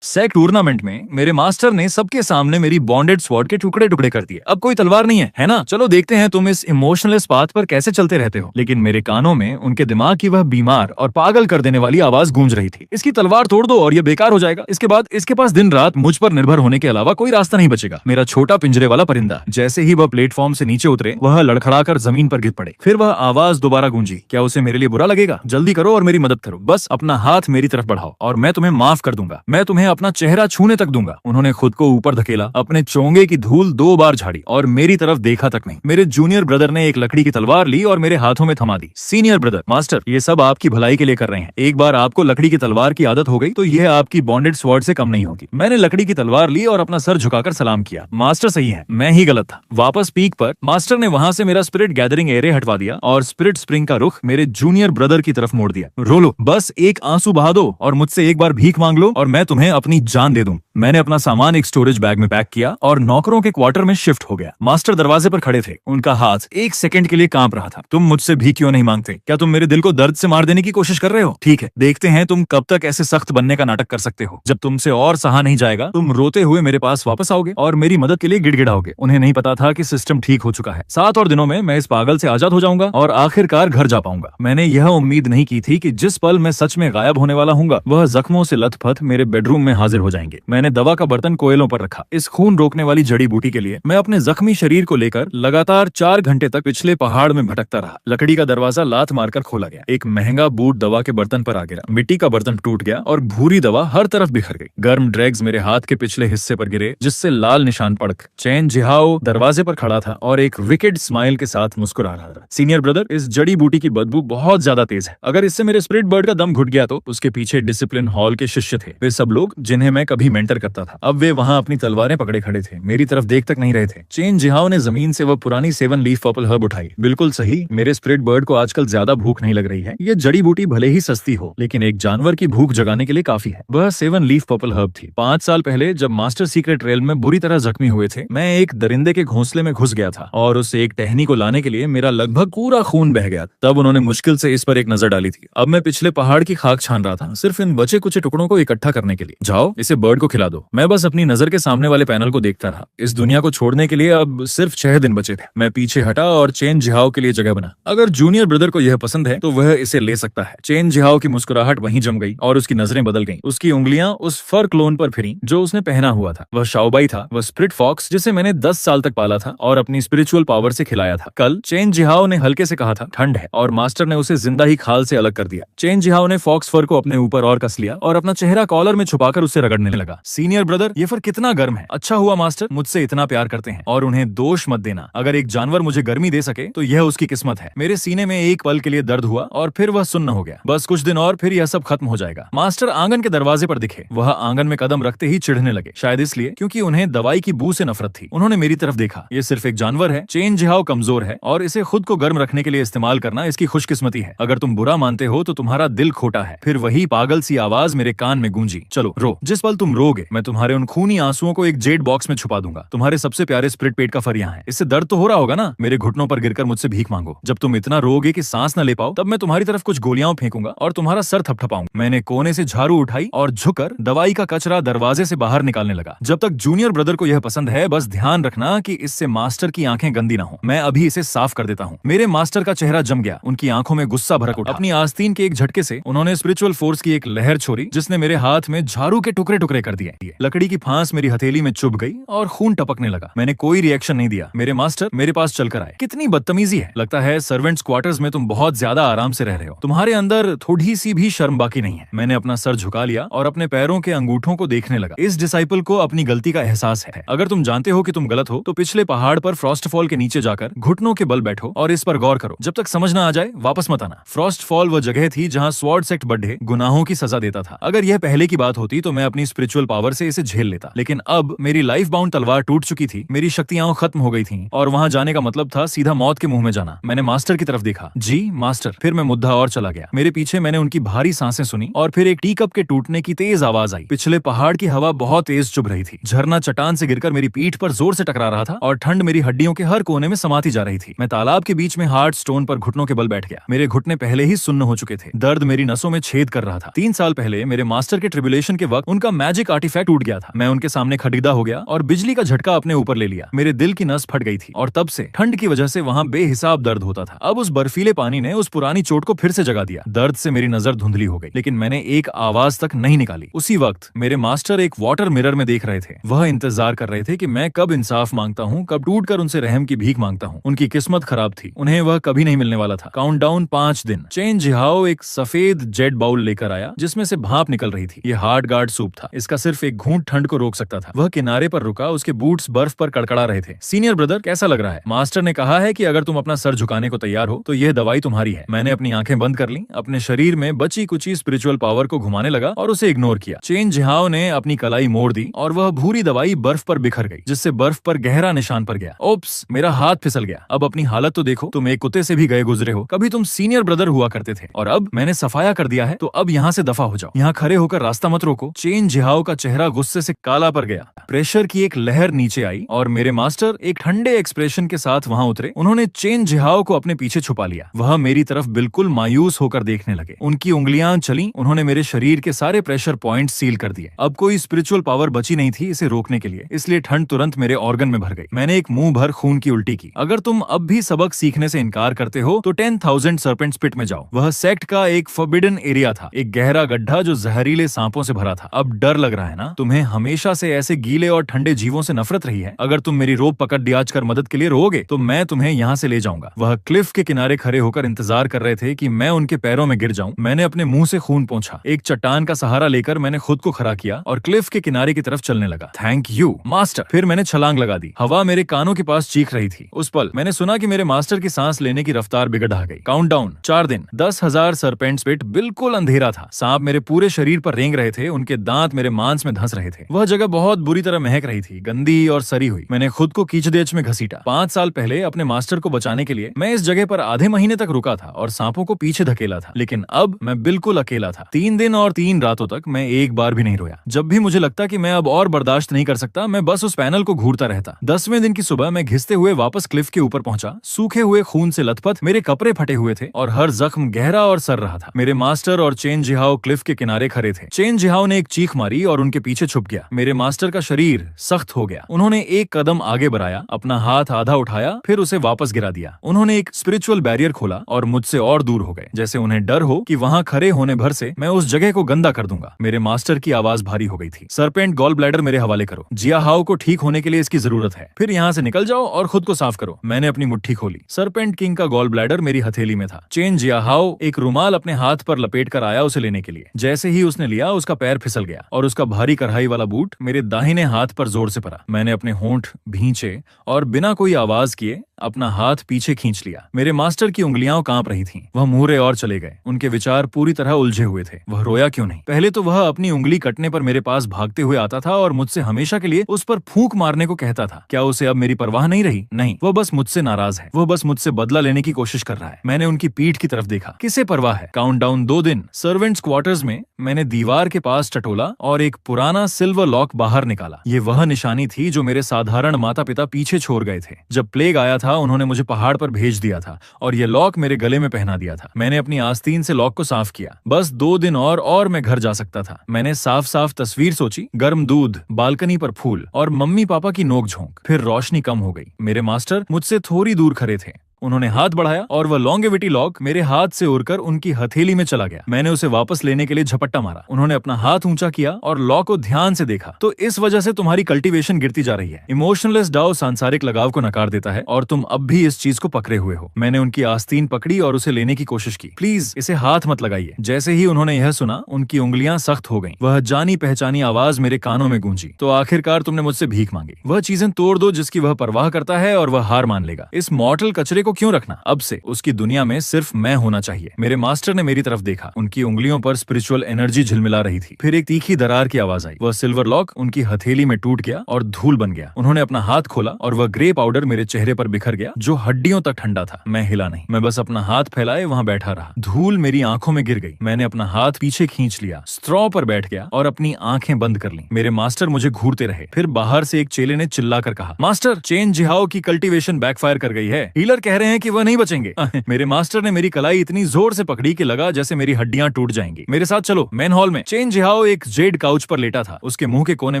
Sac tournament में मेरे master ने सबके सामने मेरी बॉन्डेड स्वॉर्ड के टुकड़े टुकड़े कर दिए। अब कोई तलवार नहीं है ना? चलो देखते हैं तुम इस इमोशनलेस पाथ पर कैसे चलते रहते हो। लेकिन मेरे कानों में उनके दिमाग की वह बीमार और पागल कर देने वाली आवाज गूंज रही थी। इसकी तलवार तोड़ दो और ये बेकार हो जाएगा। इसके बाद इसके पास दिन रात मुझ पर निर्भर होने के अलावा कोई रास्ता नहीं बचेगा। मेरा छोटा पिंजरे वाला परिंदा जैसे ही वह प्लेटफॉर्म से नीचे उतरे, वह लड़खड़ाकर जमीन पर गिर पड़े। फिर वह आवाज दोबारा गूंजी। क्या उसे मेरे लिए बुरा लगेगा? जल्दी करो और मेरी मदद करो। बस अपना हाथ मेरी तरफ बढ़ाओ और मैं तुम्हें माफ कर दूंगा। मैं तुम्हें अपना चेहरा छूने तक दूंगा। उन्होंने खुद को ऊपर धकेला, अपने चोंगे की धूल 2 बार झाड़ी और मेरी तरफ देखा तक नहीं। मेरे जूनियर ब्रदर ने एक लकड़ी की तलवार ली और मेरे हाथों में थमा दी। सीनियर ब्रदर, मास्टर ये सब आपकी भलाई के लिए कर रहे हैं। एक बार आपको लकड़ी की तलवार की आदत हो गई तो यह आपकी बॉन्डेड स्वॉर्ड से कम नहीं होगी। मैंने लकड़ी की तलवार ली और अपना सर झुकाकर सलाम किया। मास्टर सही है, मैं ही गलत था। वापस पीक पर मास्टर ने वहां से मेरा स्पिरिट गैदरिंग एरे हटवा दिया और स्पिरिट स्प्रिंग का रुख मेरे जूनियर ब्रदर की तरफ मोड़ दिया। रोलो, बस एक आंसू बहा दो और मुझसे एक बार भीख मांग लो और मैं तुम्हें अपनी जान दे दूं। मैंने अपना सामान एक स्टोरेज बैग में पैक किया और नौकरों के क्वार्टर में शिफ्ट हो गया। मास्टर दरवाजे पर खड़े थे। उनका हाथ एक सेकंड के लिए कांप रहा था। तुम मुझसे भी क्यों नहीं मांगते? क्या तुम मेरे दिल को दर्द से मार देने की कोशिश कर रहे हो? ठीक है, देखते हैं तुम कब तक ऐसे सख्त बनने का नाटक कर सकते हो। जब तुमसे और सहा नहीं जाएगा, तुम रोते हुए मेरे पास वापस आओगे और मेरी मदद के लिए गिड़गिड़ाओगे। उन्हें नहीं पता था कि सिस्टम ठीक हो चुका है। 7 और दिनों में मैं इस पागल से आजाद हो जाऊंगा और आखिरकार घर जा पाऊंगा। मैंने यह उम्मीद नहीं की थी कि जिस पल मैं सच में गायब होने वाला हूँ, वह जख्मों से लथपथ मेरे बेडरूम में हाजिर हो जाएंगे। मैंने दवा का बर्तन कोयलों पर रखा। इस खून रोकने वाली जड़ी बूटी के लिए मैं अपने जख्मी शरीर को लेकर लगातार 4 घंटे तक पिछले पहाड़ में भटकता रहा। लकड़ी का दरवाजा लात मारकर खोला गया। एक महंगा बूट दवा के बर्तन पर आ गिरा। मिट्टी का बर्तन टूट गया और भूरी दवा हर तरफ बिखर गई। गर्म ड्रैग्स मेरे हाथ के पिछले हिस्से पर गिरे, जिससे लाल निशान पड़ गए। चैन जिहाओ दरवाजे पर खड़ा था और एक विकेड स्माइल के साथ मुस्कुरा रहा था। सीनियर ब्रदर, इस जड़ी बूटी की बदबू बहुत ज्यादा तेज है। अगर इससे मेरे स्पिरिट बर्ड का दम घुट गया तो? उसके पीछे डिसिप्लिन हॉल के शिष्य थे, वे सब लोग जिन्हें मैं कभी मेंटर करता था। अब वे वहां अपनी तलवारें पकड़े खड़े थे, मेरी तरफ देख तक नहीं रहे थे। चेन जिहाओ ने जमीन से वह पुरानी 7 लीफ पर्पल हर्ब उठाई। बिल्कुल सही, मेरे स्पिरिट बर्ड को आजकल ज्यादा भूख नहीं लग रही है। ये जड़ी बूटी भले ही सस्ती हो, लेकिन एक जानवर की भूख जगाने के लिए काफी है। वह 7 लीफ पर्पल हर्ब थी। 5 साल पहले जब मास्टर सीक्रेट रेल में बुरी तरह जख्मी हुए थे, मैं एक दरिंदे के घोंसले में घुस गया था और उस एक टहनी को लाने के लिए मेरा लगभग पूरा खून बह गया। तब उन्होंने मुश्किल से इस पर एक नजर डाली थी। अब मैं पिछले पहाड़ की खाक छान रहा था, सिर्फ इन बचे कुछ टुकड़ों को इकट्ठा करने के लिए। जाओ, इसे बर्ड को खिला दो। मैं बस अपनी नजर के सामने वाले पैनल को देखता रहा। इस दुनिया को छोड़ने के लिए अब सिर्फ 6 दिन बचे थे। मैं पीछे हटा और चेन जिहाओ के लिए जगह बना। अगर जूनियर ब्रदर को यह पसंद है तो वह इसे ले सकता है। चेन जिहाओ की मुस्कुराहट वहीं जम गई और उसकी नजरें बदल गईं। उसकी उंगलियां उस फर क्लोन पर फिरी जो उसने पहना हुआ था। वह शाओबाई था, वह स्प्रिट फॉक्स जिसे मैंने 10 साल तक पाला था और अपनी स्पिरिचुअल पावर से खिलाया था। कल चेन जिहाओ ने हल्के से कहा था ठंड है, और मास्टर ने उसे जिंदा ही खाल से अलग कर दिया। चेन जिहाओ ने फॉक्स फर को अपने ऊपर और कस लिया और अपना चेहरा कॉलर में छुपाकर उसे रगड़ने लगा। सीनियर ब्रदर, ये फर कितना गर्म है। अच्छा हुआ मास्टर मुझसे इतना प्यार करते हैं और उन्हें दोष मत देना। अगर एक जानवर मुझे गर्मी दे सके तो यह उसकी किस्मत है। मेरे सीने में एक पल के लिए दर्द हुआ और फिर वह सुन्न हो गया। बस कुछ दिन और फिर यह सब खत्म हो जाएगा। मास्टर आंगन के दरवाजे पर दिखे। वह आंगन में कदम रखते ही चिढ़ने लगे, शायद इसलिए क्योंकि उन्हें दवाई की बू से नफरत थी। उन्होंने मेरी तरफ देखा। ये सिर्फ एक जानवर है। चेन जिहाओ कमजोर है और इसे खुद को गर्म रखने के लिए इस्तेमाल करना इसकी खुशकिस्मती है। अगर तुम बुरा मानते हो तो तुम्हारा दिल खोटा है। फिर वही पागल सी आवाज मेरे कान में गूंजी, चलो रो। जिस पल तुम रोगे मैं तुम्हारे उन खूनी आंसुओं को एक जेड बॉक्स में छुपा दूंगा। तुम्हारे सबसे प्यारे स्प्रिट पेट का फर यहाँ है। इससे दर्द तो हो रहा होगा ना? मेरे घुटनों पर गिरकर मुझसे भीख मांगो। जब तुम इतना रोगे कि सांस न ले पाओ, तब मैं तुम्हारी तरफ कुछ गोलियां फेंकूंगा और तुम्हारा सर थपथपाऊंगा। मैंने कोने से झाड़ू उठाई और झुककर दवाई का कचरा दरवाजे से बाहर निकालने लगा। जब तक जूनियर ब्रदर को यह पसंद है, बस ध्यान रखना कि इससे मास्टर की आंखें गंदी ना हो। मैं अभी इसे साफ कर देता हूँ। मेरे मास्टर का चेहरा जम गया। उनकी आंखों में गुस्सा भड़क उठा। अपनी आस्तीन के एक झटके से उन्होंने स्पिरिचुअल फोर्स की एक लहर छोड़ी, जिसने मेरे हाथ में झाड़ू के टुकड़े टुकड़े कर दिए। लकड़ी की फांस मेरी हथेली में चुभ गई और खून टपकने लगा। मैंने कोई रिएक्शन नहीं दिया। मेरे मास्टर मेरे पास चलकर आए। कितनी बदतमीजी है। लगता है सर्वेंट्स क्वार्टर्स में तुम बहुत ज्यादा आराम से रह रहे हो। तुम्हारे अंदर थोड़ी सी भी शर्म बाकी नहीं है। मैंने अपना सर झुका लिया और अपने पैरों के अंगूठों को देखने लगा। इस डिसाइपल को अपनी गलती का एहसास है। अगर तुम जानते हो कि तुम गलत हो तो पिछले पहाड़ पर फ्रॉस्ट फॉल के नीचे जाकर घुटनों के बल बैठो और इस पर गौर करो। जब तक समझ ना आ जाए वापस मत आना। फ्रॉस्ट फॉल वह जगह थी जहाँ स्वॉर्ड सेक्ट बड्ढे गुनाहों की सजा देता था। अगर यह पहले की बात होती तो मैं अपनी स्पिरिचुअल पावर से इसे झेल लेता, लेकिन अब मेरी लाइफ बाउंड तलवार टूट चुकी थी। मेरी शक्तियां खत्म हो गई थीं और वहां जाने का मतलब था सीधा मौत के मुंह में जाना। मैंने मास्टर की तरफ देखा। जी मास्टर। फिर मैं मुद्दा और चला गया। मेरे पीछे मैंने उनकी भारी सांसें सुनी और फिर एक टी कप के टूटने की तेज आवाज आई। पिछले पहाड़ की हवा बहुत तेज चुभ रही थी। झरना चट्टान से गिरकर मेरी पीठ पर जोर से टकरा रहा था और ठंड मेरी हड्डियों के हर कोने में समाती जा रही थी। मैं तालाब के बीच में हार्ड स्टोन पर घुटनों के बल बैठ गया। मेरे घुटने पहले ही सुन्न हो चुके थे। दर्द मेरी नसों में छेद कर रहा था। 3 साल पहले मेरे मास्टर के ट्रिब्यूलेशन के वक्त उनका मैजिक आर्टिफैक्ट टूट गया था। मैं उनके सामने खरीदा हो गया और बिजली का झटका अपने ऊपर ले लिया। मेरे दिल की नस फट गई थी और तब से ठंड की वजह से वहाँ बेहिसाब दर्द होता था। अब उस बर्फीले पानी ने उस पुरानी चोट को फिर से जगा दिया। दर्द से मेरी नजर धुंधली हो गई, लेकिन मैंने एक आवाज तक नहीं निकाली। उसी वक्त मेरे मास्टर एक वाटर मिरर में देख रहे थे। वह इंतजार कर रहे थे कि मैं कब इंसाफ मांगता हूँ, कब टूटकर उनसे रहम की भीख मांगता हूँ। उनकी किस्मत खराब थी, उन्हें वह कभी नहीं मिलने वाला था। काउंटडाउन 5 दिन। चेन जिहाओ एक सफेद जेट बाउल लेकर आया जिसमें से भाप निकल रही थी। यह हार्ड गार्ड सूप था। इसका सिर्फ एक घूंट ठंड को रोक सकता था। वह किनारे पर रुका, उसके बूट्स बर्फ पर कड़कड़ा रहे थे। सीनियर ब्रदर, कैसा लग रहा है? मास्टर ने कहा है कि अगर तुम अपना सर झुकाने को तैयार हो तो यह दवाई तुम्हारी है। मैंने अपनी आंखें बंद कर ली, अपने शरीर में बची कुची स्पिरिचुअल पावर को घुमाने लगा और उसे इग्नोर किया। चेन जिहाओ ने अपनी कलाई मोड़ दी और वह भूरी दवाई बर्फ पर बिखर गई, जिससे बर्फ पर गहरा निशान पड़ गया। ओप्स, मेरा हाथ फिसल गया। अब अपनी हालत तो देखो, तुम एक कुत्ते से भी गए गुजरे हो। कभी तुम सीनियर ब्रदर हुआ करते थे और अब मैंने सफाया कर दिया है, तो अब यहाँ से दफा हो जाओ। यहाँ खड़े होकर रास्ता मत रोको। चेन जिहाओ का चेहरा गुस्से से काला पड़ गया। प्रेशर की एक लहर नीचे आई और मेरे मास्टर एक ठंडे एक्सप्रेशन के साथ वहां उतरे। उन्होंने चेन जिहाओ को अपने पीछे छुपा लिया। वह मेरी तरफ बिल्कुल मायूस होकर देखने लगे। उनकी उंगलियां चली। उन्होंने मेरे शरीर के सारे प्रेशर पॉइंट सील कर दिए। अब कोई स्पिरिचुअल पावर बची नहीं थी इसे रोकने के लिए, इसलिए ठंड तुरंत मेरे ऑर्गन में भर गई। मैंने एक मुंह भर खून की उल्टी की। अगर तुम अब भी सबक सीखने से इनकार करते हो तो 10,000 सर्पेंट्स पिट में जाओ। वह सेक्ट का एक फॉरबिडन एरिया था, एक गहरा गड्ढा जो जहरीले सांपों से भरा था। अब डर लग रहा है ना? तुम्हें हमेशा से ऐसे गीले और ठंडे जीवों से नफरत रही है। अगर तुम मेरी रोप पकड़ दियाज कर मदद के लिए रोओगे तो मैं तुम्हें यहाँ से ले जाऊंगा। वह क्लिफ के किनारे खड़े होकर इंतजार कर रहे थे कि मैं उनके पैरों में गिर जाऊं। मैंने अपने मुंह से खून पोंछा। एक चट्टान का सहारा लेकर मैंने खुद को खड़ा किया और क्लिफ के किनारे की तरफ चलने लगा। Thank you master. फिर मैंने छलांग लगा दी। हवा मेरे कानों के पास चीख रही थी। उस पल मैंने सुना कि मेरे मास्टर की सांस लेने की रफ्तार बिगड़ गई। काउंटडाउन 4 दिन, 10,000 सर्पेंट्स पिट। बिल्कुल अंधेरा था। सांप मेरे पूरे शरीर पर रेंग रहे थे। उनके दांत मेरे मांस में धंस रहे थे। वह जगह बहुत बुरी तरह महक रही थी, गंदी और सरी हुई। मैंने खुद को कीचड़देच में घसीटा। 5 साल पहले अपने मास्टर को बचाने के लिए मैं इस जगह पर आधे महीने तक रुका था और सांपों को पीछे धकेला था, लेकिन अब मैं बिल्कुल अकेला था। 3 दिन और 3 रातों तक मैं एक बार भी नहीं रोया। जब भी मुझे लगता कि मैं अब और बर्दाश्त नहीं कर सकता, मैं बस उस पैनल को घूरता रहता। 10वें दिन की सुबह मैं घिसते हुए वापस क्लिफ के ऊपर पहुंचा। सूखे हुए खून से लथपथ मेरे कपड़े फटे हुए थे और हर जख्म गहरा और सर रहा था। मेरे मास्टर और चेन जिहाओ क्लिफ के किनारे खड़े थे। चेन जिहाओ ने एक चीख मारी और उनके पीछे छुप गया। मेरे मास्टर का शरीर सख्त हो गया। उन्होंने एक कदम आगे बढ़ाया, अपना हाथ आधा उठाया, फिर उसे वापस गिरा दिया। उन्होंने एक स्पिरिचुअल बैरियर खोला और मुझसे और दूर हो गए, जैसे उन्हें डर हो कि वहां खड़े होने भर से मैं उस जगह को गंदा कर दूंगा। मेरे मास्टर की आवाज भारी हो गई थी। सरपेंट गॉल ब्लैडर मेरे हवाले करो। जियाहाओ को ठीक होने के लिए इसकी जरूरत है। फिर यहाँ से निकल जाओ और खुद को साफ करो। मैंने अपनी मुट्ठी खोली। सरपेंट किंग का गॉल ब्लैडर मेरी हथेली में था। चेन जियाहाओ एक रुमाल अपने हाथ पर लपेट कर आया उसे लेने के लिए। जैसे ही उसने लिया, उसका पैर फिसल गया और उसका भारी कढ़ाई वाला बूट मेरे दाहिने हाथ पर जोर से पड़ा। मैंने अपने होंठ भींचे और बिना कोई आवाज किए अपना हाथ पीछे खींच लिया। मेरे मास्टर की उंगलियां कांप रही थीं। वह मुहरे और चले गए। उनके विचार पूरी तरह उलझे हुए थे। वह रोया क्यों नहीं? पहले तो वह अपनी उंगली कटने पर मेरे पास भागते हुए आता था और मुझसे हमेशा के लिए उस पर फूंक मारने को कहता था। क्या उसे अब मेरी परवाह नहीं रही? नहीं, वह बस मुझसे नाराज है। वह बस मुझसे बदला लेने की कोशिश कर रहा है। मैंने उनकी पीठ की तरफ देखा। किसे परवाह है? काउंटडाउन 2 दिन। सर्वेंट्स क्वार्टर्स में मैंने दीवार के पास टटोला और एक पुराना सिल्वर लॉक बाहर निकाला। ये वह निशानी थी जो मेरे साधारण माता पिता पीछे छोड़ गए थे। जब प्लेग आया था, उन्होंने मुझे पहाड़ पर भेज दिया था और यह लॉक मेरे गले में पहना दिया था। मैंने अपनी आस्तीन से लॉक को साफ किया। बस 2 दिन और मैं घर जा सकता था। मैंने साफ साफ तस्वीर सोची, गर्म दूध, बालकनी पर फूल और मम्मी पापा की नोक-झोंक। फिर रोशनी कम हो गई। मेरे मास्टर मुझसे थोड़ी दूर खड़े थे। उन्होंने हाथ बढ़ाया और वह लॉन्गेविटी लॉक मेरे हाथ से उड़कर उनकी हथेली में चला गया। मैंने उसे वापस लेने के लिए झपट्टा मारा। उन्होंने अपना हाथ ऊंचा किया और लॉक को ध्यान से देखा। तो इस वजह से तुम्हारी कल्टीवेशन गिरती जा रही है। इमोशनलेस डाओ सांसारिक लगाव को नकार देता है और तुम अब भी इस चीज को पकड़े हुए हो। मैंने उनकी आस्तीन पकड़ी और उसे लेने की कोशिश की। प्लीज इसे हाथ मत लगाइए। जैसे ही उन्होंने यह सुना, उनकी उंगलियां सख्त हो गईं। वह जानी पहचानी आवाज मेरे कानों में गूंजी। तो आखिरकार तुमने मुझसे भीख मांगी। वह चीजें तोड़ दो जिसकी वह परवाह करता है और वह हार मान लेगा। इस मॉर्टल कचरे को क्यों रखना? अब से उसकी दुनिया में सिर्फ मैं होना चाहिए। मेरे मास्टर ने मेरी तरफ देखा। उनकी उंगलियों पर स्पिरिचुअल एनर्जी झिलमिला रही थी। फिर एक तीखी दरार की आवाज आई। वह सिल्वर लॉक उनकी हथेली में टूट गया और धूल बन गया। उन्होंने अपना हाथ खोला और वह ग्रे पाउडर मेरे चेहरे पर बिखर गया जो हड्डियों तक ठंडा था। मैं हिला नहीं। मैं बस अपना हाथ फैलाए वहां बैठा रहा। धूल मेरी आंखों में गिर गई। मैंने अपना हाथ पीछे खींच लिया, स्ट्रॉ पर बैठ गया और अपनी आंखें बंद कर ली। मेरे मास्टर मुझे घूरते रहे। फिर बाहर से एक चेले ने चिल्लाकर कहा, मास्टर, चेन जिहाओ की कल्टीवेशन बैकफायर कर गई है। हीलर कह रहे हैं कि वह नहीं बचेंगे। मेरे मास्टर ने मेरी कलाई इतनी जोर से पकड़ी कि लगा जैसे मेरी हड्डियां टूट जाएंगी। मेरे साथ चलो मेन हॉल में। चेन जिहाओ एक जेड काउच पर लेटा था। उसके मुंह के कोने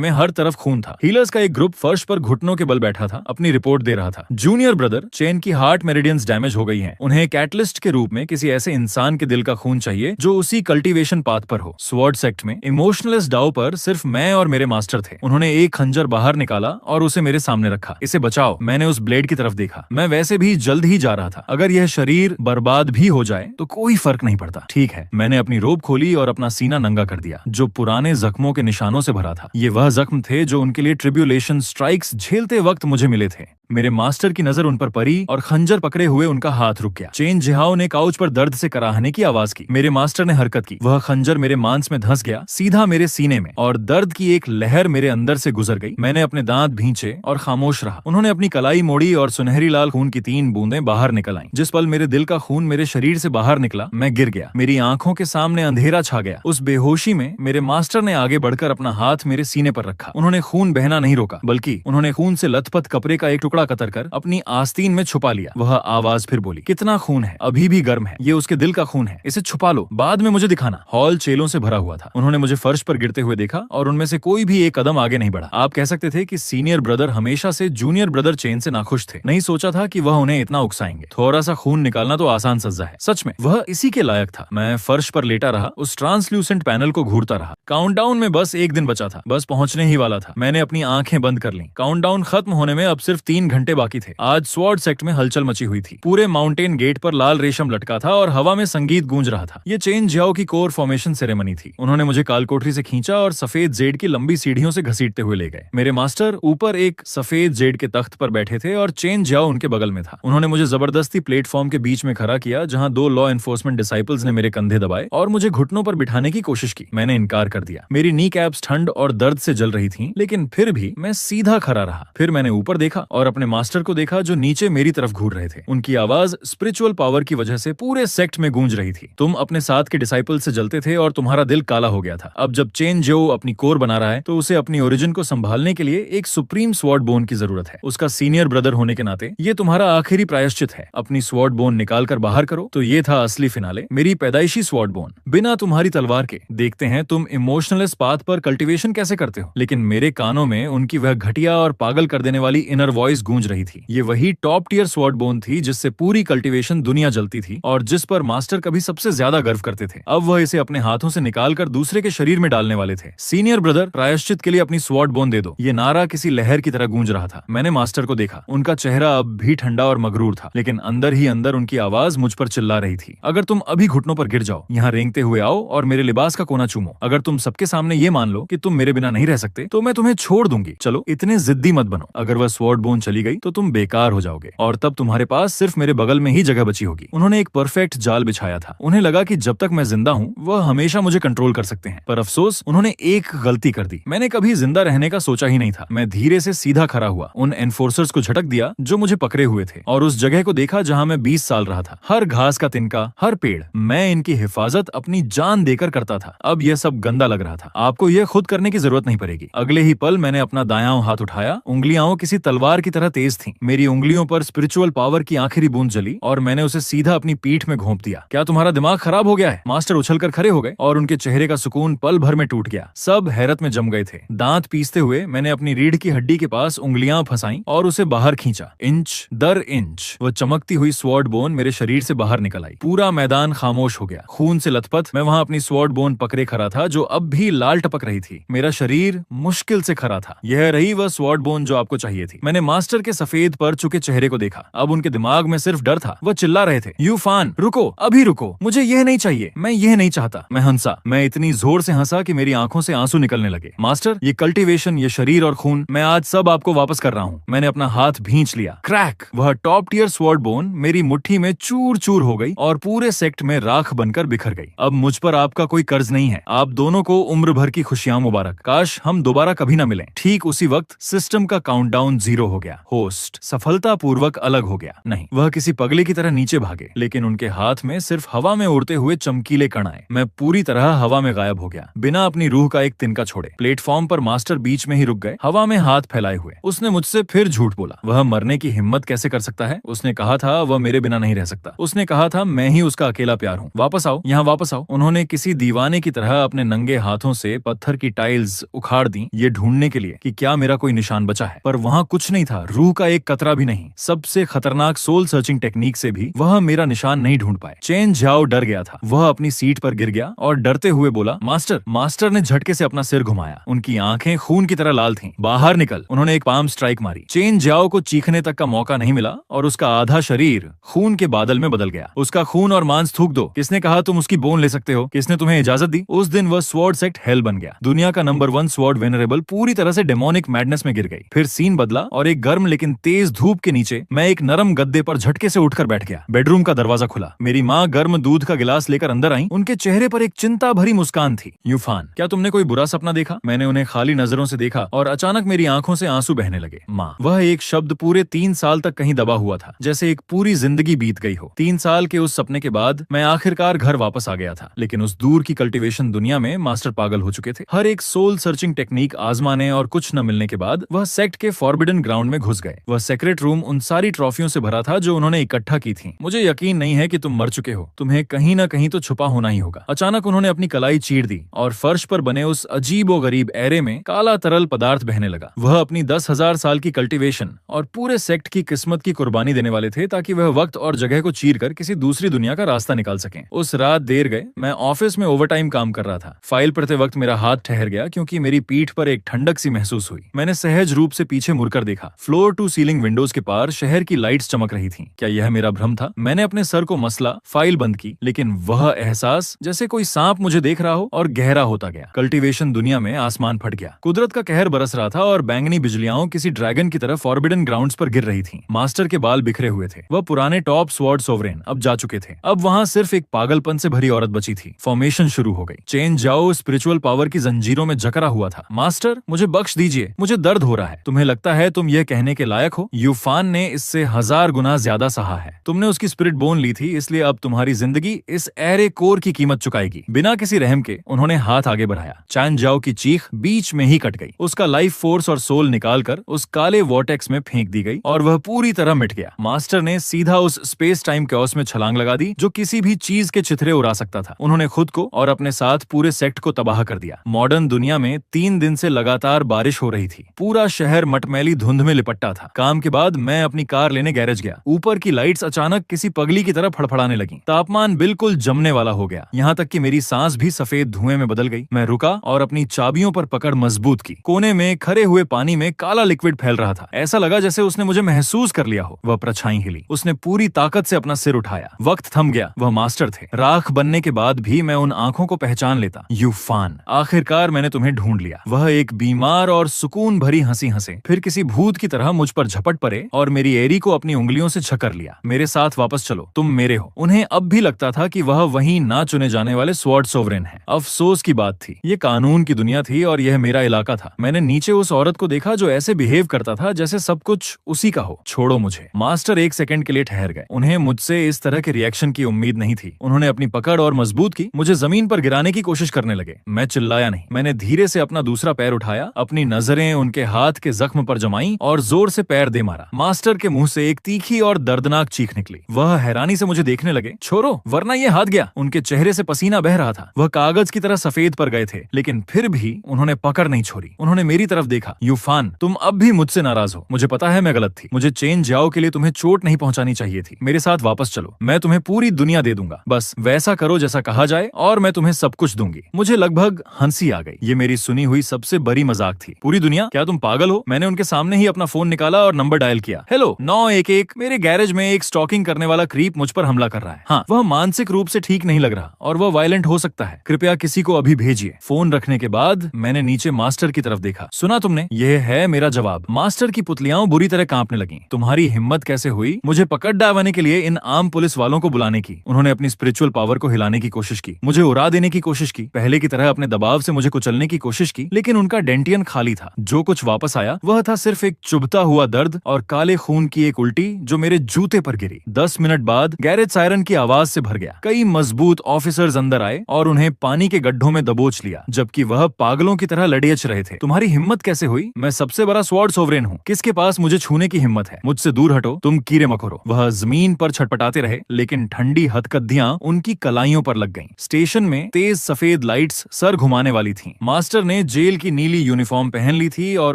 में हर तरफ खून था। हीलर्स का एक ग्रुप फर्श पर घुटनों के बल बैठा था, अपनी रिपोर्ट दे रहा था। जूनियर ब्रदर, चेन की हार्ट मेरिडियंस डैमेज हो गई हैं। उन्हें कैटलिस्ट के रूप में किसी ऐसे इंसान के दिल का खून चाहिए जो उसी कल्टीवेशन पाथ पर हो। स्वॉर्ड सेक्ट में इमोशनलेस डाउ पर सिर्फ मैं और मेरे मास्टर थे। उन्होंने एक खंजर बाहर निकाला और उसे मेरे सामने रखा। इसे बचाओ। मैंने उस ब्लेड की तरफ देखा। मैं वैसे भी जल्द ही जा रहा था। अगर यह शरीर बर्बाद भी हो जाए तो कोई फर्क नहीं पड़ता। ठीक है। मैंने अपनी रोब खोली और अपना सीना नंगा कर दिया, जो पुराने जख्मों के निशानों से भरा था। ये वह जख्म थे जो उनके लिए ट्रिब्यूलेशन स्ट्राइक्स झेलते वक्त मुझे मिले थे। मेरे मास्टर की नजर उन पर पड़ी और खंजर पकड़े हुए उनका हाथ रुक गया। चेन जिहाओ ने काउच पर दर्द से कराहने की आवाज की। मेरे मास्टर ने हरकत की। वह खंजर मेरे मांस में धंस गया, सीधा मेरे सीने में, और दर्द की एक लहर मेरे अंदर से गुजर गई। मैंने अपने दांत भींचे और खामोश रहा। उन्होंने अपनी कलाई मोड़ी और सुनहरी लाल खून की 3 बूंदें बाहर निकल आईं। जिस पल मेरे दिल का खून मेरे शरीर से बाहर निकला, मैं गिर गया। मेरी आंखों के सामने अंधेरा छा गया। उस बेहोशी में मेरे मास्टर ने आगे बढ़कर अपना हाथ मेरे सीने पर रखा। उन्होंने खून बहना नहीं रोका, बल्कि उन्होंने खून से लथपथ कपड़े का एक टुकड़ा कतर कर अपनी आस्तीन में छुपा लिया। वह आवाज फिर बोली, कितना खून है, अभी भी गर्म है। ये उसके दिल का खून है, इसे छुपा लो, बाद में मुझे दिखाना। हॉल चेलों से भरा हुआ था। उन्होंने मुझे फर्श पर गिरते हुए देखा और उनमें से कोई भी एक कदम आगे नहीं बढ़ा। आप कह सकते थे कि सीनियर ब्रदर हमेशा से जूनियर ब्रदर चेन से नाखुश थे। नहीं सोचा था कि वह उन्हें इतना उकसाएंगे। थोड़ा सा खून निकालना तो आसान सज्जा है। सच में वह इसी के लायक था। मैं फर्श पर लेटा रहा, उस ट्रांसल्यूसेंट पैनल को घूरता रहा। काउंटडाउन में बस एक दिन बचा था, बस पहुंचने ही वाला था। मैंने अपनी आंखें बंद कर लीं। काउंटडाउन खत्म होने में अब सिर्फ 3 घंटे बाकी थे। आज स्वॉर्ड सेक्ट में हलचल मची हुई थी। पूरे माउंटेन गेट पर लाल रेशम लटका था और हवा में संगीत गूंज रहा था। ये चेन जिहाओ की कोर फॉर्मेशन सेरेमनी थी। उन्होंने मुझे कालकोठरी से खींचा और सफेद जेड की लंबी सीढ़ियों से घसीटते हुए ले गए। मेरे मास्टर ऊपर एक सफेद जेड के तख्त पर बैठे थे और चेन जिहाओ उनके बगल में था। उन्होंने मुझे जबरदस्ती प्लेटफॉर्म के बीच में खड़ा किया, जहां 2 लॉ एनफोर्समेंट डिसाइपल्स ने मेरे कंधे दबाए और मुझे घुटनों पर बिठाने की कोशिश की। मैंने इनकार कर दिया। मेरी नी कैप्स ठंड और दर्द से जल रही थी, लेकिन फिर भी मैं सीधा खड़ा रहा। फिर मैंने ऊपर देखा और अपने मास्टर को देखा, जो नीचे मेरी तरफ घूर रहे थे। उनकी आवाज स्पिरिचुअल पावर की वजह से पूरे सेक्ट में गूंज रही थी। तुम अपने साथ के डिसाइपल से जलते थे और तुम्हारा दिल काला हो गया था। अब जब चेन जिहाओ अपनी कोर बना रहा है, तो उसे अपनी ओरिजिन को संभालने के लिए एक सुप्रीम स्वॉर्ड बोन की जरूरत है। उसका सीनियर ब्रदर होने के नाते ये तुम्हारा आखिरी प्रायश्चित है। अपनी स्वॉर्ड बोन निकाल कर बाहर करो। तो ये था असली फिनाले, मेरी पैदाइशी स्वॉर्ड बोन, बिना तुम्हारी तलवार के। देखते हैं तुम इमोशनलेस पाथ पर कल्टीवेशन कैसे करते हो। लेकिन मेरे कानों में उनकी वह घटिया और पागल कर देने वाली इनर वॉइस गूंज रही थी। ये वही टॉप टियर स्वॉर्ड बोन थी जिससे पूरी कल्टीवेशन दुनिया जलती थी और जिस पर मास्टर कभी सबसे ज्यादा गर्व करते थे। अब वह इसे अपने हाथों से निकालकर दूसरे के शरीर में डालने वाले थे। सीनियर ब्रदर, प्रायश्चित के लिए अपनी स्वॉर्ड बोन दे दो। ये नारा किसी लहर की तरह गूंज रहा था। मैंने मास्टर को देखा। उनका चेहरा अब भी ठंडा और मगरूर था, लेकिन अंदर ही अंदर उनकी आवाज मुझ पर चिल्ला रही थी, अगर तुम अभी घुटनों पर गिर जाओ, यहाँ रेंगते हुए आओ और मेरे लिबास का कोना चूमो। अगर तुम सबके सामने ये मान लो कि तुम मेरे बिना नहीं रह सकते, तो मैं तुम्हें छोड़ दूंगी। चलो, इतने जिद्दी मत बनो। अगर वह स्वॉर्ड बोन चली गई तो तुम बेकार हो जाओगे और तब तुम्हारे पास सिर्फ मेरे बगल में ही जगह बची होगी। उन्होंने एक परफेक्ट जाल बिछाया था। उन्हें लगा कि जब तक मैं जिंदा हूँ, वह हमेशा मुझे कंट्रोल कर सकते हैं। पर अफसोस, उन्होंने एक गलती कर दी। मैंने कभी जिंदा रहने का सोचा ही नहीं था। मैं धीरे से सीधा खड़ा हुआ, उन एनफोर्सर्स को झटक दिया जो मुझे पकड़े हुए थे, और उस जगह को देखा जहाँ मैं 20 साल रहा था। हर घास का तिनका, हर पेड़, मैं इनकी हिफाजत अपनी जान देकर करता था। अब यह सब गंदा लग रहा था। आपको यह खुद करने की जरूरत नहीं पड़ेगी। अगले ही पल मैंने अपना दायां हाथ उठाया। उंगलियां किसी तलवार की तरह तेज थीं। मेरी उंगलियों पर स्पिरिचुअल पावर की आखिरी बूंद जली और मैंने उसे सीधा अपनी पीठ में घोंप दिया। क्या तुम्हारा दिमाग खराब हो गया है? मास्टर उछलकर खड़े हो गए और उनके चेहरे का सुकून पल भर में टूट गया। सब हैरत में जम गए थे। दांत पीसते हुए मैंने अपनी रीढ़ की हड्डी के पास उंगलियां फंसाई और उसे बाहर खींचा। इंच दर इंच वह चमकती हुई स्वॉर्ड बोन मेरे शरीर से बाहर निकल आई। पूरा मैदान खामोश हो गया। खून से लथपथ मैं वहां अपनी स्वॉर्ड बोन पकड़े खड़ा था, जो अब भी लाल टपक रही थी। मेरा शरीर मुश्किल से खड़ा था। यह रही वह स्वॉर्ड बोन जो आपको चाहिए थी। मैंने मास्टर के सफेद पर चुके चेहरे को देखा। अब उनके दिमाग में सिर्फ डर था। वह चिल्ला रहे थे, यूफान रुको, अभी रुको, मुझे यह नहीं चाहिए, मैं यह नहीं चाहता। मैं हंसा। मैं इतनी जोर से हंसा कि मेरी आंखों से आंसू निकलने लगे। मास्टर, ये कल्टीवेशन, ये शरीर और खून, मैं आज सब आपको वापस कर रहा हूँ। मैंने अपना हाथ भींच लिया। क्रैक! वह टॉप टियर स्वॉर्ड बोन मेरी मुट्ठी में चूर चूर हो गई और पूरे सेक्ट में राख बनकर बिखर गई। अब मुझ पर आपका कोई कर्ज नहीं है। आप दोनों को उम्र भर की खुशियां मुबारक। काश हम दोबारा कभी न मिलें। ठीक उसी वक्त सिस्टम का काउंटडाउन 0 हो गया। होस्ट सफलतापूर्वक अलग हो गया। नहीं, वह किसी पगले की तरह नीचे भागे, लेकिन उनके हाथ में सिर्फ हवा में उड़ते हुए चमकीले कण आए। मैं पूरी तरह हवा में गायब हो गया, बिना अपनी रूह का एक तिनका छोड़े। प्लेटफॉर्म पर मास्टर बीच में ही रुक गए, हवा में हाथ फैलाए हुए। उसने मुझसे फिर झूठ बोला। वह मरने की हिम्मत कैसे कर सकता है? उसने कहा था वह मेरे बिना नहीं रह सकता। उसने कहा था मैं ही उसका अकेला प्यार हूँ। वापस आओ, यहाँ वापस आओ। उन्होंने किसी दीवाने की तरह अपने नंगे हाथों से पत्थर की टाइल्स उखाड़ दी, ये ढूंढने के लिए कि क्या मेरा कोई निशान बचा है। पर वहाँ कुछ नहीं था, रूह का एक कतरा भी नहीं। सबसे खतरनाक सोल सर्चिंग टेक्निक से भी वह मेरा निशान नहीं ढूंढ पाए। चेन झाओ डर गया था। वह अपनी सीट पर गिर गया और डरते हुए बोला, मास्टर। मास्टर ने झटके से अपना सिर घुमाया। उनकी आंखें खून की तरह लाल थीं। बाहर निकल। उन्होंने एक पाम स्ट्राइक मारी। चेन झाओ को चीखने तक का मौका नहीं मिला और उसका आधा शरीर खून के बादल में बदल गया। उसका खून और मांस थूक दो। किसने कहा तुम उसकी बोन ले सकते हो? किसने तुम्हें इजाजत दी? उस दिन वह स्वॉर्ड सेक्ट हेल बन गया। दुनिया का नंबर 1 स्वॉर्ड वेनरेबल पूरी तरह से डेमोनिक मैडनेस में गिर गई। फिर सीन बदला और एक गर्म लेकिन तेज धूप के नीचे मैं एक नरम गद्दे पर झटके से उठकर बैठ गया। बेडरूम का दरवाजा खुला। मेरी माँ गर्म दूध का गिलास लेकर अंदर आई। उनके चेहरे पर एक चिंता भरी मुस्कान थी। यूफान, क्या तुमने कोई बुरा सपना देखा? मैंने उन्हें खाली नजरों से देखा और अचानक मेरी आंखों से आंसू बहने लगे। माँ, वह एक शब्द पूरे 3 साल तक कहीं दबा हुआ था, जैसे एक पूरी जिंदगी बीत गई हो। 3 साल के उस सपने के बाद मैं आखिरकार घर वापस आ गया था, लेकिन उस दूर की कल्टीवेशन दुनिया में मास्टर पागल हो चुके थे। हर एक सोल सर्चिंग टेक्निक आजमाने और कुछ न मिलने के बाद वह सेक्ट के फॉरबिडन ग्राउंड में घुस गए। वह सेक्रेट रूम उन सारी ट्रॉफियों से भरा था जो उन्होंने इकट्ठा की थी। मुझे यकीन नहीं है कि तुम मर चुके हो। तुम्हें कहीं न कहीं तो छुपा होना ही होगा। अचानक उन्होंने अपनी कलाई चीर दी और फर्श पर बने उस अजीबोगरीब एरे में काला तरल पदार्थ बहने लगा। वह अपनी 10,000 साल की कल्टीवेशन और पूरे सेक्ट की किस्मत की कुर्बानी देने वाले थे ताकि वह वक्त और जगह को चीर कर किसी दूसरी दुनिया का रास्ता निकाल सकें। उस रात देर गए। मैं ऑफिस में ओवरटाइम काम कर रहा था। फाइल पढ़ते वक्त मेरा हाथ ठहर गया क्योंकि मेरी पीठ पर एक ठंडक सी महसूस हुई। मैंने सहज रूप से पीछे मुड़कर देखा। फ्लोर टू सीलिंग विंडोज के पार शहर की लाइट्स चमक रही थीं। क्या यह मेरा भ्रम था? मैंने अपने सर को मसला, फाइल बंद की, लेकिन वह एहसास जैसे कोई सांप मुझे देख रहा हो और गहरा होता गया। कल्टीवेशन दुनिया में आसमान फट गया। कुदरत का कहर बरस रहा था और बैंगनी बिजलियां किसी ड्रैगन की तरह फॉरबिडन ग्राउंड्स पर गिर रही थीं। मास्टर के बाल बिखरे हुए थे। वह पुराने टॉप स्वॉर्ड सोवरेन अब जा चुके थे। अब वहां सिर्फ एक पागलपन से भरी औरत बची थी। फॉर्मेशन शुरू हो गई। चेन झाओ स्पिरिचुअल पावर की जंजीरों में जकड़ा हुआ था। मास्टर, मुझे बख्श दीजिए, मुझे दर्द हो रहा है। तुम्हें लगता है तुम यह कहने के लायक हो? यूफान ने इससे 1000 गुना ज्यादा सहा है। तुमने उसकी स्पिरिट बोन ली थी, इसलिए अब तुम्हारी जिंदगी इस एरे कोर की कीमत चुकाएगी। बिना किसी रहम के उन्होंने हाथ आगे बढ़ाया। चैन झाओ की चीख बीच में ही कट गई। उसका लाइफ फोर्स और सोल निकालकर उस काले वॉर्टेक्स में फेंक दी गई और वह पूरी तरह मिट गया। मास्टर ने सीधा उस स्पेस टाइम कैओस में छलांग लगा दी जो किसी भी चीज के चिथरे उड़ा सकता था। उन्होंने खुद को और अपने साथ पूरे सेक्ट को तबाह कर दिया। मॉडर्न दुनिया में 3 दिन से लगातार बारिश हो रही थी। पूरा शहर मटमैली धुंध में लिपटा था। काम के बाद मैं अपनी कार लेने गैरेज गया। ऊपर की लाइट्स अचानक किसी पगली की तरह फड़फड़ाने लगी। तापमान बिल्कुल जमने वाला हो गया, यहाँ तक कि मेरी सांस भी सफेद धुएं में बदल गई। मैं रुका और अपनी चाबियों पर पकड़ मजबूत की। कोने में खरे हुए पानी में काला लिक्विड फैल रहा था। ऐसा लगा जैसे उसने मुझे महसूस कर लिया हो। वह परछाई हिली। उसने पूरी ताकत से अपना सिर उठाया। वक्त थम गया। वह मास्टर थे। राख बनने के बाद भी मैं उन आंखों को पहचान लेता। यूफान, आखिरकार मैंने तुम्हें ढूंढ लिया। वह एक बीमार और सुकून भरी हंसी हंसे, फिर किसी भूत की तरह मुझ पर झपट पड़े और मेरी एरी को अपनी उंगलियों से छकर लिया। मेरे साथ वापस चलो, तुम मेरे हो। उन्हें अब भी लगता था कि वह वहीं ना चुने जाने वाले स्वॉर्ड सोवरेन हैं। अफसोस की बात थी, ये कानून की दुनिया थी और यह मेरा इलाका था। मैंने नीचे उस औरत को देखा जो ऐसे बिहेव करता था जैसे सब कुछ उसी का हो। छोड़ो मुझे। मास्टर एक सेकंड के लिए ठहर गए। उन्हें मुझसे इस तरह के रिएक्शन की उम्मीद नहीं थी। उन्होंने अपनी पकड़ और मजबूत की। मुझे जमीन पर गिराने की कोशिश करने लगे। मैं चिल्लाया नहीं। मैंने धीरे से अपना दूसरा पैर उठाया, अपनी नजरें उनके हाथ के जख्म पर जमाई और जोर से पैर दे मारा। मास्टर के मुंह से एक तीखी और दर्दनाक चीख निकली। वह हैरानी से मुझे देखने लगे। छोड़ो, वरना ये हाथ गया। उनके चेहरे से पसीना बह रहा था। वह कागज की तरह सफेद पर गए थे, लेकिन फिर भी उन्होंने पकड़ नहीं छोड़ी। उन्होंने मेरी तरफ देखा। यूफान, तुम अब भी मुझसे नाराज हो। मुझे पता है मैं गलत थी। मुझे चेन झाओ के लिए तुम्हें चोट नहीं पहुंचानी चाहिए थी। मेरे साथ वापस चलो। मैं तुम्हें पूरी दुनिया दे दूंगा। बस वैसा करो जैसा कहा जाए और मैं तुम्हें सब कुछ दूंगी। मुझे लगभग हंसी आ गई। ये मेरी सुनी हुई सबसे बड़ी मजाक थी। पूरी दुनिया? क्या तुम पागल हो? मैंने उनके सामने ही अपना फोन निकाला और नंबर डायल किया। हेलो 911, मेरे गैरेज में एक स्टॉकिंग करने वाला क्रीप मुझ पर हमला कर रहा है। हाँ, वह मानसिक रूप से ठीक नहीं लग रहा और वह वायलेंट हो सकता है। कृपया किसी को अभी भेजिए। फोन रखने के बाद मैंने नीचे मास्टर की तरफ देखा। सुना तुमने? यह है मेरा जवाब। मास्टर की पुतलियां बुरी तरह कांपने लगीं। तुम्हारी हिम्मत कैसे हुई मुझे पकड़ डालने के लिए इन आम पुलिस वालों को बुलाने की? उन्होंने अपनी स्पिरिचुअल पावर को हिलाने की कोशिश की, मुझे उड़ा देने की कोशिश की, पहले की तरह अपने दबाव से मुझे कुचलने की कोशिश की, लेकिन उनका डेंटियन खाली था। जो कुछ वापस आया वह था सिर्फ एक चुभता हुआ दर्द और काले खून की एक उल्टी जो मेरे जूते पर गिरी। 10 मिनट बाद गैरेज सायरन की आवाज से भर गया। कई मजबूत ऑफिसर्स अंदर आए और उन्हें पानी के गड्ढों में दबोच लिया, जबकि वह पागलों की तरह लड़ेच रहे थे। तुम्हारी हिम्मत कैसे हुई? मैं सबसे बड़ा स्वॉर्ड सोवरेन हूँ। किसके पास मुझे छूने की हिम्मत है? मुझसे दूर हटो। हटो, तुम कीड़े मकोड़ो। वह जमीन पर छटपटाते रहे, लेकिन ठंडी हथकड़ियां उनकी कलाइयों पर लग गईं। स्टेशन में तेज सफेद लाइट्स सर घुमाने वाली थीं। मास्टर ने जेल की नीली यूनिफॉर्म पहन ली थी और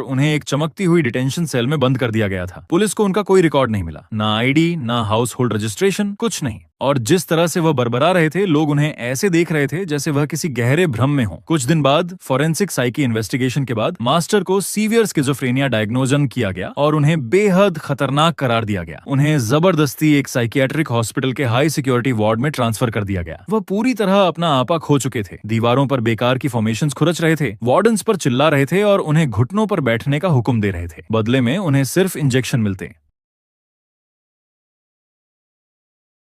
उन्हें एक चमकती हुई डिटेंशन सेल में बंद कर दिया गया था। पुलिस को उनका कोई रिकॉर्ड नहीं मिला, ना आईडी, ना हाउस होल्ड रजिस्ट्रेशन, कुछ नहीं। और जिस तरह से वह बरबरा रहे थे, लोग उन्हें ऐसे देख रहे थे जैसे वह किसी गहरे भ्रम में हो। कुछ दिन बाद फॉरेंसिक साइकी इन्वेस्टिगेशन के बाद मास्टर को सीवियर स्किज़ोफ्रेनिया डायग्नोजन किया गया और उन्हें बेहद खतरनाक करार दिया गया। उन्हें जबरदस्ती एक साइकियाट्रिक हॉस्पिटल के हाई सिक्योरिटी वार्ड में ट्रांसफर कर दिया गया। वह पूरी तरह अपना आपा खो चुके थे। दीवारों पर बेकार की फॉर्मेशंस खुरच रहे थे, वार्डन्स पर चिल्ला रहे थे और उन्हें घुटनों पर बैठने का हुक्म दे रहे थे। बदले में उन्हें सिर्फ इंजेक्शन मिलते।